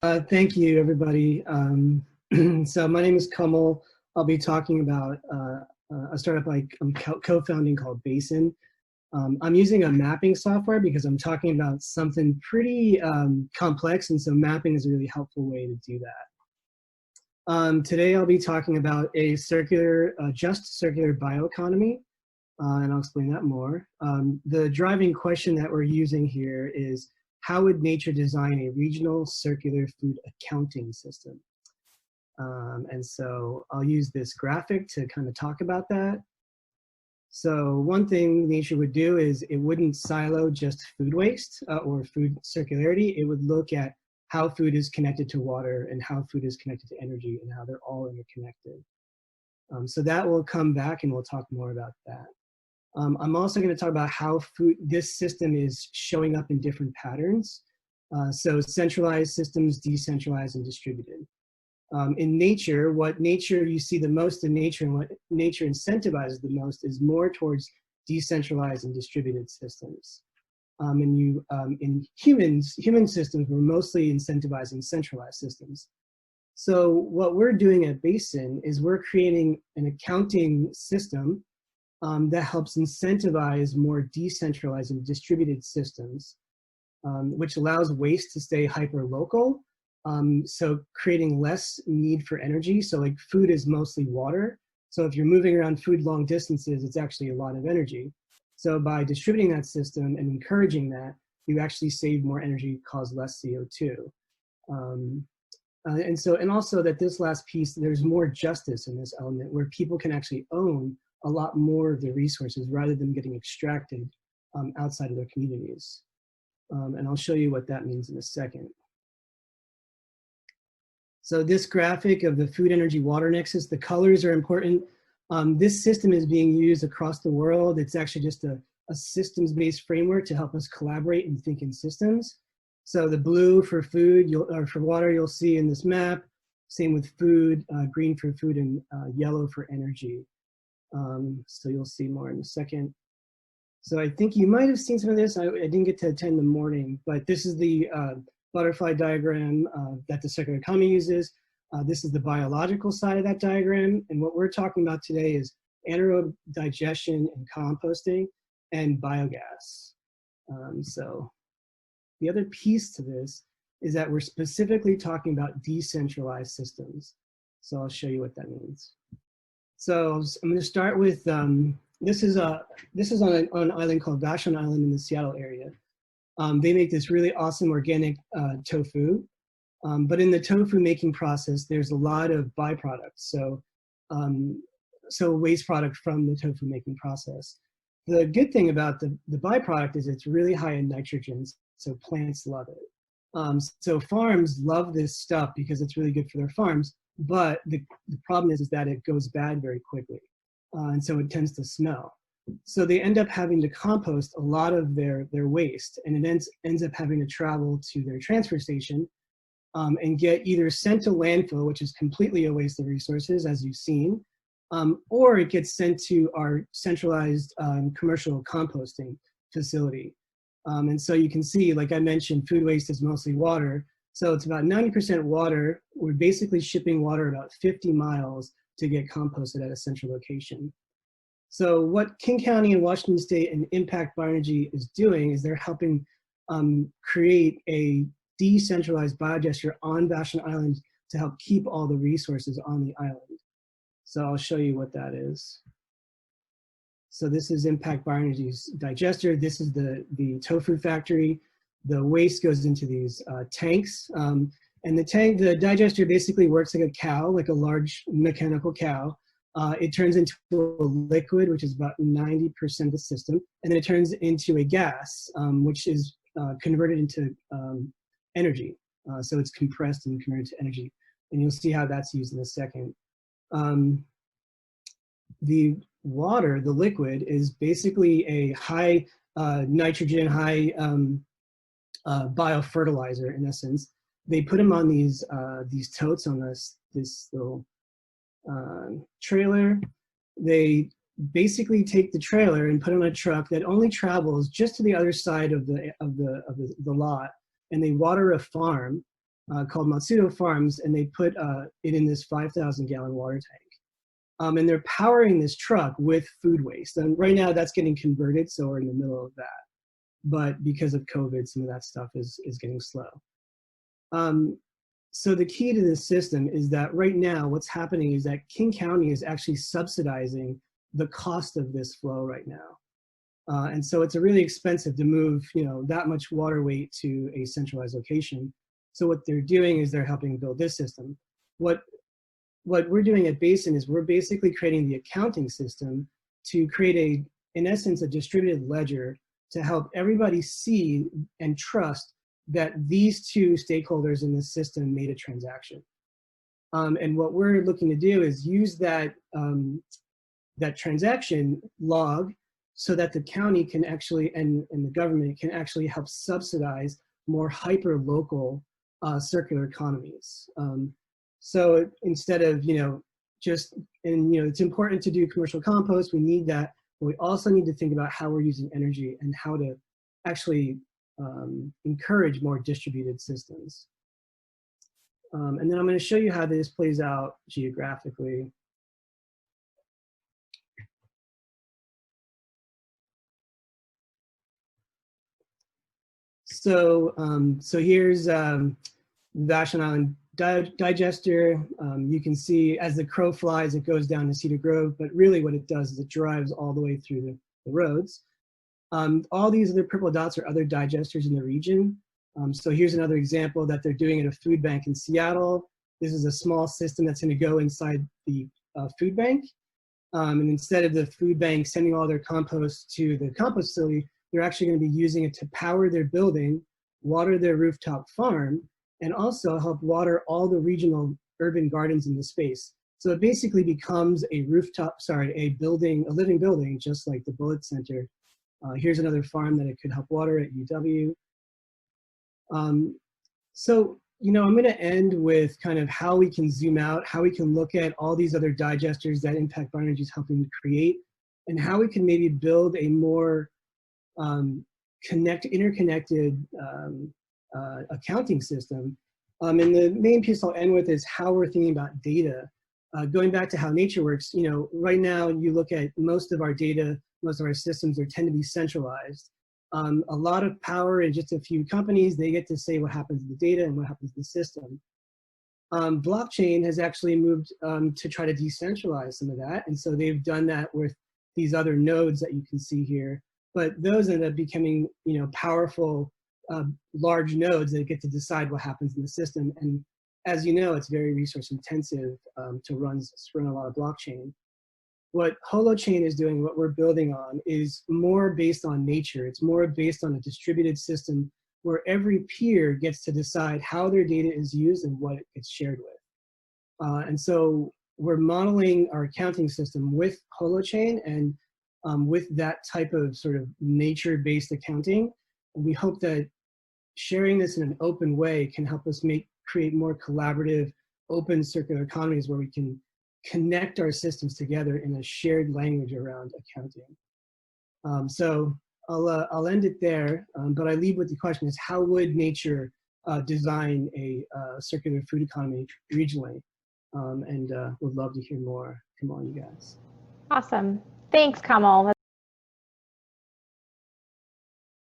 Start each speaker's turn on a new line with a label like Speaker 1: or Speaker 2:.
Speaker 1: Thank you, everybody. So my name is Kamal. I'll be talking about a startup I'm co-founding called Basin. I'm using a mapping software because I'm talking about something pretty complex, and so mapping is a really helpful way to do that. Today I'll be talking about a just circular bioeconomy, and I'll explain that more. The driving question that we're using here is, how would nature design a regional circular food accounting system? And so I'll use this graphic to kind of talk about that. So one thing nature would do is it wouldn't silo just food waste or food circularity. It would look at how food is connected to water and how food is connected to energy and how they're all interconnected. So that will come back and we'll talk more about that. I'm also going to talk about how this system is showing up in different patterns. So centralized systems, decentralized, and distributed. In nature, what nature you see the most in nature and what nature incentivizes the most is more towards decentralized and distributed systems. In human systems, we're mostly incentivizing centralized systems. So what we're doing at Basin is we're creating an accounting system that helps incentivize more decentralized and distributed systems, which allows waste to stay hyper-local, so creating less need for energy. So like food is mostly water. So if you're moving around food long distances, it's actually a lot of energy. So by distributing that system and encouraging that, you actually save more energy, cause less CO2. And also that this last piece, there's more justice in this element where people can actually own a lot more of the resources rather than getting extracted outside of their communities. And I'll show you what that means in a second. So this graphic of the food, energy, water nexus, the colors are important. This system is being used across the world. It's actually just a systems-based framework to help us collaborate and think in systems. So the blue for food, or for water, you'll see in this map. Same with food, green for food, and yellow for energy. So you'll see more in a second. So I think you might have seen some of this. I didn't get to attend the morning, but this is the butterfly diagram that the circular economy uses. This is the biological side of that diagram. And what we're talking about today is anaerobic digestion and composting and biogas. So the other piece to this is that we're specifically talking about decentralized systems. So I'll show you what that means. So I'm going to start with, this is on an island called Vashon Island in the Seattle area. They make this really awesome organic tofu, but in the tofu making process, there's a lot of byproducts. So waste product from the tofu making process. The good thing about the byproduct is it's really high in nitrogen, so plants love it. So farms love this stuff because it's really good for their farms. But the problem is that it goes bad very quickly, and so it tends to smell. So they end up having to compost a lot of their waste, and it ends up having to travel to their transfer station and get either sent to landfill, which is completely a waste of resources, as you've seen, or it gets sent to our centralized commercial composting facility. And so you can see, like I mentioned, food waste is mostly water. So it's about 90% water. We're basically shipping water about 50 miles to get composted at a central location. So what King County and Washington State and Impact Bioenergy is doing is they're helping create a decentralized biodigester on Vashon Island to help keep all the resources on the island. So I'll show you what that is. So this is Impact Bioenergy's digester. This is the tofu factory. The waste goes into these tanks, and the digester basically works like a cow, like a large mechanical cow. It turns into a liquid, which is about 90% of the system, and then it turns into a gas, which is converted into energy. So it's compressed and converted to energy, and you'll see how that's used in a second. The water, the liquid, is basically a high nitrogen, high biofertilizer in essence. They put them on these totes on this little trailer. They basically take the trailer and put it on a truck that only travels just to the other side of the lot, and they water a farm called Matsudo Farms, and they put it in this 5,000-gallon water tank. And they're powering this truck with food waste. And right now that's getting converted, so we're in the middle of that. But because of COVID, some of that stuff is getting slow. So the key to this system is that right now what's happening is that King County is actually subsidizing the cost of this flow right now. And so it's really expensive to move, that much water weight to a centralized location. So what they're doing is they're helping build this system. What we're doing at Basin is we're basically creating the accounting system to create in essence, a distributed ledger to help everybody see and trust that these two stakeholders in the system made a transaction. And what we're looking to do is use that, that transaction log so that the county can actually, and the government can actually help subsidize more hyper-local circular economies. So instead of, just, and it's important to do commercial compost, we need that, but we also need to think about how we're using energy and how to actually encourage more distributed systems. And then I'm going to show you how this plays out geographically. So, so here's Vashon Island digester. You can see as the crow flies, it goes down to Cedar Grove, but really what it does is it drives all the way through the roads. All these other purple dots are other digesters in the region. So here's another example that they're doing at a food bank in Seattle. This is a small system that's going to go inside the food bank. And instead of the food bank sending all their compost to the compost facility, they're actually going to be using it to power their building, water their rooftop farm, and also help water all the regional urban gardens in the space. So it basically becomes a a building, a living building, just like the Bullitt Center. Here's another farm that it could help water at UW. So, I'm going to end with kind of how we can zoom out, how we can look at all these other digesters that Impact Bioenergy is helping to create, and how we can maybe build a more interconnected accounting system. And the main piece I'll end with is how we're thinking about data. Going back to how nature works, right now you look at most of our data, most of our systems tend to be centralized. A lot of power in just a few companies, they get to say what happens to the data and what happens to the system. Blockchain has actually moved to try to decentralize some of that. And so they've done that with these other nodes that you can see here. But those end up becoming, powerful, large nodes that get to decide what happens in the system. And as you know, it's very resource intensive to run a lot of blockchain. What Holochain is doing, what we're building on, is more based on nature. It's more based on a distributed system where every peer gets to decide how their data is used and what it gets shared with. And so we're modeling our accounting system with Holochain and with that type of sort of nature-based accounting. And we hope that sharing this in an open way can help us create more collaborative, open circular economies where we can connect our systems together in a shared language around accounting. So I'll end it there, but I leave with the question is how would nature design a circular food economy regionally? And would love to hear more. Come on, you guys.
Speaker 2: Awesome. Thanks, Kamal.